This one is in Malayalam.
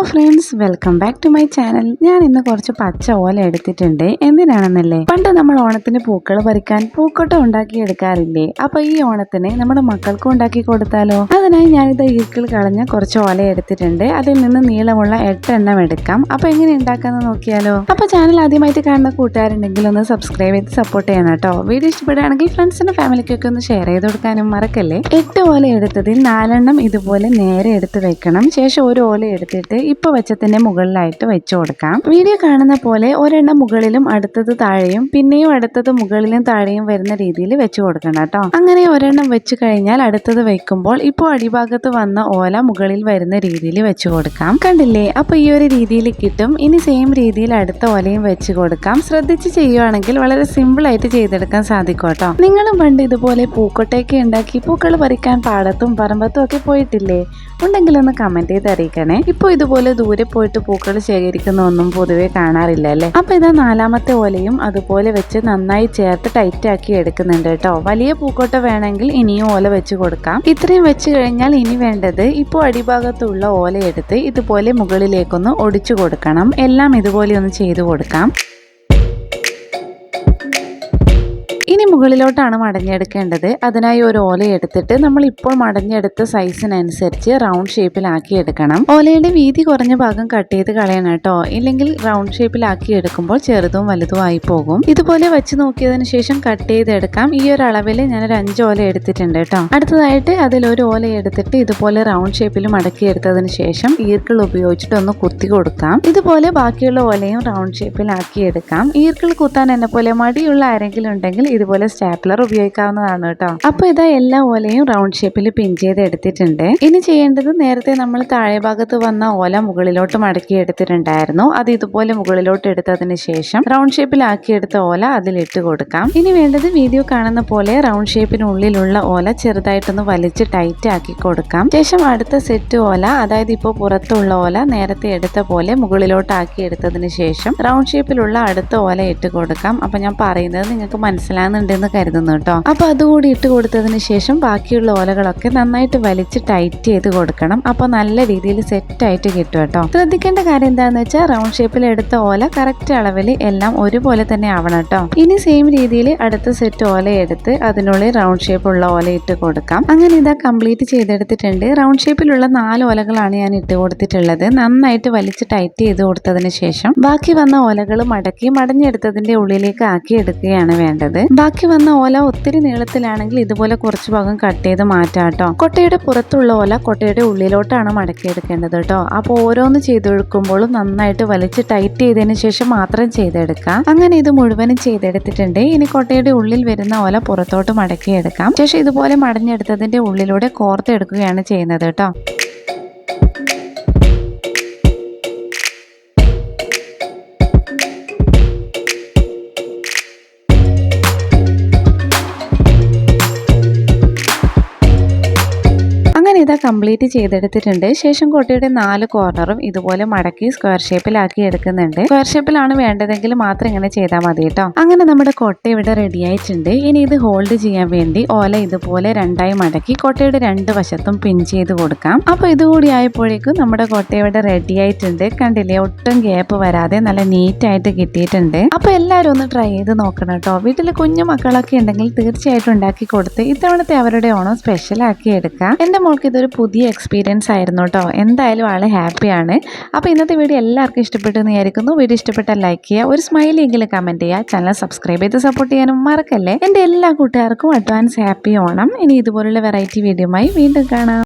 Friends, welcome back to my channel. ഞാൻ ഇന്ന് കുറച്ച് പച്ച ഓല എടുത്തിട്ടുണ്ട്. എന്തിനാണെന്നല്ലേ, പണ്ട് നമ്മൾ ഓണത്തിന് പൂക്കൾ പറിക്കാൻ പൂക്കൊട്ട ഉണ്ടാക്കി എടുക്കാറില്ലേ? അപ്പൊ ഈ ഓണത്തിന് നമ്മുടെ മക്കൾക്കും ഉണ്ടാക്കി കൊടുത്താലോ? അതിനായി ഞാനിത് ഈർക്കിൾ കളഞ്ഞ കുറച്ച് ഓല എടുത്തിട്ടുണ്ട്. അതിൽ നിന്ന് നീളമുള്ള 8 എണ്ണം എടുക്കാം. അപ്പൊ എങ്ങനെ ഉണ്ടാക്കാന്ന് നോക്കിയാലോ? അപ്പൊ ചാനൽ ആദ്യമായിട്ട് കാണുന്ന കൂട്ടുകാരുണ്ടെങ്കിൽ ഒന്ന് സബ്സ്ക്രൈബ് ചെയ്ത് സപ്പോർട്ട് ചെയ്യണം കേട്ടോ. വീഡിയോ ഇഷ്ടപ്പെടുകയാണെങ്കിൽ ഫ്രണ്ട്സിന്റെ ഫാമിലിക്കൊക്കെ ഒന്ന് ഷെയർ ചെയ്ത് കൊടുക്കാനും മറക്കല്ലേ. 8 ഓല എടുത്തതിൽ 4 എണ്ണം ഇതുപോലെ നേരെ എടുത്ത് വെക്കണം. ശേഷം ഒരു ഓല എടുത്തിട്ട് ഇപ്പൊ വെച്ചതിന്റെ മുകളിലായിട്ട് വെച്ചു കൊടുക്കാം. വീഡിയോ കാണുന്ന പോലെ ഒരെണ്ണം മുകളിലും അടുത്തത് താഴെയും പിന്നെയും അടുത്തത് മുകളിലും താഴെയും വരുന്ന രീതിയിൽ വെച്ചു കൊടുക്കണം കേട്ടോ. അങ്ങനെ ഒരെണ്ണം വെച്ചു കഴിഞ്ഞാൽ അടുത്തത് വെക്കുമ്പോൾ ഇപ്പോൾ അടിഭാഗത്ത് വന്ന ഓല മുകളിൽ വരുന്ന രീതിയിൽ വെച്ചു കൊടുക്കാം. കണ്ടില്ലേ? അപ്പൊ ഈ ഒരു രീതിയിൽ കിട്ടും. ഇനി സെയിം രീതിയിൽ അടുത്ത ഓലയും വെച്ചു കൊടുക്കാം. ശ്രദ്ധിച്ച് ചെയ്യുവാണെങ്കിൽ വളരെ സിമ്പിൾ ആയിട്ട് ചെയ്തെടുക്കാൻ സാധിക്കും കേട്ടോ. നിങ്ങളും പണ്ട് ഇതുപോലെ പൂക്കൊട്ടയൊക്കെ ഉണ്ടാക്കി പൂക്കൾ പറിക്കാൻ പാടത്തും പറമ്പത്തും ഒക്കെ പോയിട്ടില്ലേ? ഉണ്ടെങ്കിൽ ഒന്ന് കമന്റ് ചെയ്ത് അറിയിക്കണേ. ഇപ്പൊ ഇതുപോലെ ദൂരെ പോയിട്ട് പൂക്കൾ ശേഖരിക്കുന്ന ഒന്നും പൊതുവെ കാണാറില്ല അല്ലേ? അപ്പൊ ഇതാ 4ാമത്തെ ഓലയും അതുപോലെ വെച്ച് നന്നായി ചേർത്ത് ടൈറ്റ് ആക്കി എടുക്കുന്നുണ്ട് കേട്ടോ. വലിയ പൂക്കോട്ട വേണമെങ്കിൽ ഇനിയും ഓല വെച്ച് കൊടുക്കാം. ഇത്രയും വെച്ച് കഴിഞ്ഞാൽ ഇനി വേണ്ടത് ഇപ്പോൾ അടിഭാഗത്തുള്ള ഓല എടുത്ത് ഇതുപോലെ മുകളിലേക്കൊന്ന് ഒടിച്ചു കൊടുക്കണം. എല്ലാം ഇതുപോലെ ഒന്ന് ചെയ്തു കൊടുക്കാം. ഇനി മുകളിലോട്ടാണ് മടഞ്ഞെടുക്കേണ്ടത്. അതിനായി ഒരു ഓല എടുത്തിട്ട് നമ്മൾ ഇപ്പോൾ മടഞ്ഞെടുത്ത സൈസിനനുസരിച്ച് റൗണ്ട് ഷേപ്പിലാക്കി എടുക്കണം. ഓലയുടെ വീതി കുറഞ്ഞ ഭാഗം കട്ട് ചെയ്ത് കളയണം കേട്ടോ. ഇല്ലെങ്കിൽ റൗണ്ട് ഷേപ്പിലാക്കി എടുക്കുമ്പോൾ ചെറുതും വലുതും ആയി പോകും. ഇതുപോലെ വെച്ച് നോക്കിയതിന് ശേഷം കട്ട് ചെയ്തെടുക്കാം. ഈ ഒരു അളവിൽ ഞാനൊരു 5 ഓല എടുത്തിട്ടുണ്ട് കേട്ടോ. അടുത്തതായിട്ട് അതിലൊരു ഓല എടുത്തിട്ട് ഇതുപോലെ റൗണ്ട് ഷേപ്പിൽ മടക്കി എടുത്തതിന് ശേഷം ഈർക്കിൾ ഉപയോഗിച്ചിട്ട് ഒന്ന് കുത്തി കൊടുക്കാം. ഇതുപോലെ ബാക്കിയുള്ള ഓലയും റൗണ്ട് ഷേപ്പിലാക്കി എടുക്കാം. ഈർക്കിൾ കുത്താൻ എന്നെ പോലെ മടിയുള്ള ആരെങ്കിലും ഉണ്ടെങ്കിൽ ഇതുപോലെ സ്റ്റാപ്ലർ ഉപയോഗിക്കാവുന്നതാണ് കേട്ടോ. അപ്പൊ ഇതാ എല്ലാ ഓലയും റൗണ്ട് ഷേപ്പിൽ പിൻ ചെയ്ത് എടുത്തിട്ടുണ്ട്. ഇനി ചെയ്യേണ്ടത് നേരത്തെ നമ്മൾ താഴെ ഭാഗത്ത് വന്ന ഓല മുകളിലോട്ട് മടക്കി എടുത്തിട്ടുണ്ടായിരുന്നു. അത് ഇതുപോലെ മുകളിലോട്ട് എടുത്തതിന് ശേഷം റൗണ്ട് ഷേപ്പിലാക്കി എടുത്ത ഓല അതിലിട്ട് കൊടുക്കാം. ഇനി വേണ്ടത് വീഡിയോ കാണുന്ന പോലെ റൗണ്ട് ഷേപ്പിനുള്ളിലുള്ള ഓല ചെറുതായിട്ടൊന്ന് വലിച്ച് ടൈറ്റ് ആക്കി കൊടുക്കാം. ശേഷം അടുത്ത സെറ്റ് ഓല, അതായത് ഇപ്പോൾ പുറത്തുള്ള ഓല നേരത്തെ എടുത്ത പോലെ മുകളിലോട്ടാക്കി എടുത്തതിന് ശേഷം റൗണ്ട് ഷേപ്പിലുള്ള അടുത്ത ഓല ഇട്ട് കൊടുക്കാം. അപ്പൊ ഞാൻ പറയുന്നത് നിങ്ങൾക്ക് മനസ്സിലാകുന്നുണ്ടെന്ന് കരുതുന്നു കേട്ടോ. അപ്പൊ അതുകൂടി ഇട്ട് കൊടുത്തതിന് ശേഷം ബാക്കിയുള്ള ഓലകളൊക്കെ നന്നായിട്ട് വലിച്ച് ടൈറ്റ് ചെയ്ത് കൊടുക്കണം. അപ്പൊ നല്ല രീതിയിൽ സെറ്റ് ആയിട്ട് കിട്ടും കേട്ടോ. ശ്രദ്ധിക്കേണ്ട കാര്യം എന്താണെന്ന് വെച്ചാൽ റൗണ്ട് ഷേപ്പിൽ എടുത്ത ഓല കറക്റ്റ് അളവിൽ എല്ലാം ഒരുപോലെ തന്നെ ആവണം കേട്ടോ. ഇനി സെയിം രീതിയിൽ അടുത്ത സെറ്റ് ഓല എടുത്ത് അതിനുള്ളിൽ റൗണ്ട് ഷേപ്പ് ഉള്ള ഓല ഇട്ട് കൊടുക്കാം. അങ്ങനെ ഇതാ കംപ്ലീറ്റ് ചെയ്തെടുത്തിട്ടുണ്ട്. റൗണ്ട് ഷേപ്പിലുള്ള 4 ഓലകളാണ് ഞാൻ ഇട്ട് കൊടുത്തിട്ടുള്ളത്. നന്നായിട്ട് വലിച്ച് ടൈറ്റ് ചെയ്ത് കൊടുത്തതിന് ശേഷം ബാക്കി വന്ന ഓലകൾ മടക്കി മടഞ്ഞെടുത്തതിന്റെ ഉള്ളിലേക്ക് ആക്കി എടുക്കുകയാണ് വേണ്ടത്. ബാക്കി വന്ന ഓല ഒത്തിരി നീളത്തിലാണെങ്കിൽ ഇതുപോലെ കുറച്ച് ഭാഗം കട്ട് ചെയ്ത് മാറ്റാം കേട്ടോ. കൊട്ടയുടെ പുറത്തുള്ള ഓല കൊട്ടയുടെ ഉള്ളിലോട്ടാണ് മടക്കിയെടുക്കേണ്ടത് കേട്ടോ. അപ്പോൾ ഓരോന്ന് ചെയ്തെടുക്കുമ്പോഴും നന്നായിട്ട് വലിച്ച് ടൈറ്റ് ചെയ്തതിന് ശേഷം മാത്രം ചെയ്തെടുക്കാം. അങ്ങനെ ഇത് മുഴുവനും ചെയ്തെടുത്തിട്ടുണ്ട്. ഇനി കൊട്ടയുടെ ഉള്ളിൽ വരുന്ന ഓല പുറത്തോട്ട് മടക്കിയെടുക്കാം. ശേഷം ഇതുപോലെ മടഞ്ഞെടുത്തതിന്റെ ഉള്ളിലൂടെ കോർത്തെടുക്കുകയാണ് ചെയ്യുന്നത് കേട്ടോ. ഇതാ കംപ്ലീറ്റ് ചെയ്തെടുത്തിട്ടുണ്ട്. ശേഷം കൊട്ടയുടെ 4 കോർണറും ഇതുപോലെ മടക്കി സ്ക്വയർ ഷേപ്പിലാക്കി എടുക്കുന്നുണ്ട്. സ്ക്വയർ ഷേപ്പിലാണ് വേണ്ടതെങ്കിൽ മാത്രം ഇങ്ങനെ ചെയ്താൽ മതി കേട്ടോ. അങ്ങനെ നമ്മുടെ കൊട്ട ഇവിടെ റെഡി ആയിട്ടുണ്ട്. ഇനി ഇത് ഹോൾഡ് ചെയ്യാൻ വേണ്ടി ഓല ഇതുപോലെ 2ആയി മടക്കി കൊട്ടയുടെ 2 വശത്തും പിൻ ചെയ്ത് കൊടുക്കാം. അപ്പൊ ഇതുകൂടി ആയപ്പോഴേക്കും നമ്മുടെ കൊട്ട ഇവിടെ റെഡി ആയിട്ടുണ്ട്. കണ്ടില്ലേ? ഒട്ടും ഗ്യാപ്പ് വരാതെ നല്ല നീറ്റ് ആയിട്ട് കിട്ടിയിട്ടുണ്ട്. അപ്പൊ എല്ലാവരും ഒന്ന് ട്രൈ ചെയ്ത് നോക്കണം കേട്ടോ. വീട്ടിൽ കുഞ്ഞു മക്കളൊക്കെ ഉണ്ടെങ്കിൽ തീർച്ചയായിട്ടും ഉണ്ടാക്കി കൊടുത്ത് ഇത്തവണത്തെ അവരുടെ ഓണം സ്പെഷ്യൽ ആക്കി എടുക്കാം. എന്റെ മോൾക്ക് ഇതൊരു പുതിയ എക്സ്പീരിയൻസ് ആയിരുന്നു കേട്ടോ. എന്തായാലും ആള് ഹാപ്പിയാണ്. അപ്പോൾ ഇന്നത്തെ വീഡിയോ എല്ലാവർക്കും ഇഷ്ടപ്പെട്ടെന്ന് വിചാരിക്കുന്നു. വീഡിയോ ഇഷ്ടപ്പെട്ടാൽ ലൈക്ക് ചെയ്യുക, ഒരു സ്മൈലി എങ്കിലും കമന്റ് ചെയ്യുക, ചാനൽ സബ്സ്ക്രൈബ് ചെയ്ത് സപ്പോർട്ട് ചെയ്യാനും മറക്കല്ലേ. എൻ്റെ എല്ലാ കൂട്ടുകാർക്കും അഡ്വാൻസ് ഹാപ്പി ഓണം. ഇനി ഇതുപോലുള്ള വെറൈറ്റി വീഡിയോയുമായി വീണ്ടും കാണാം.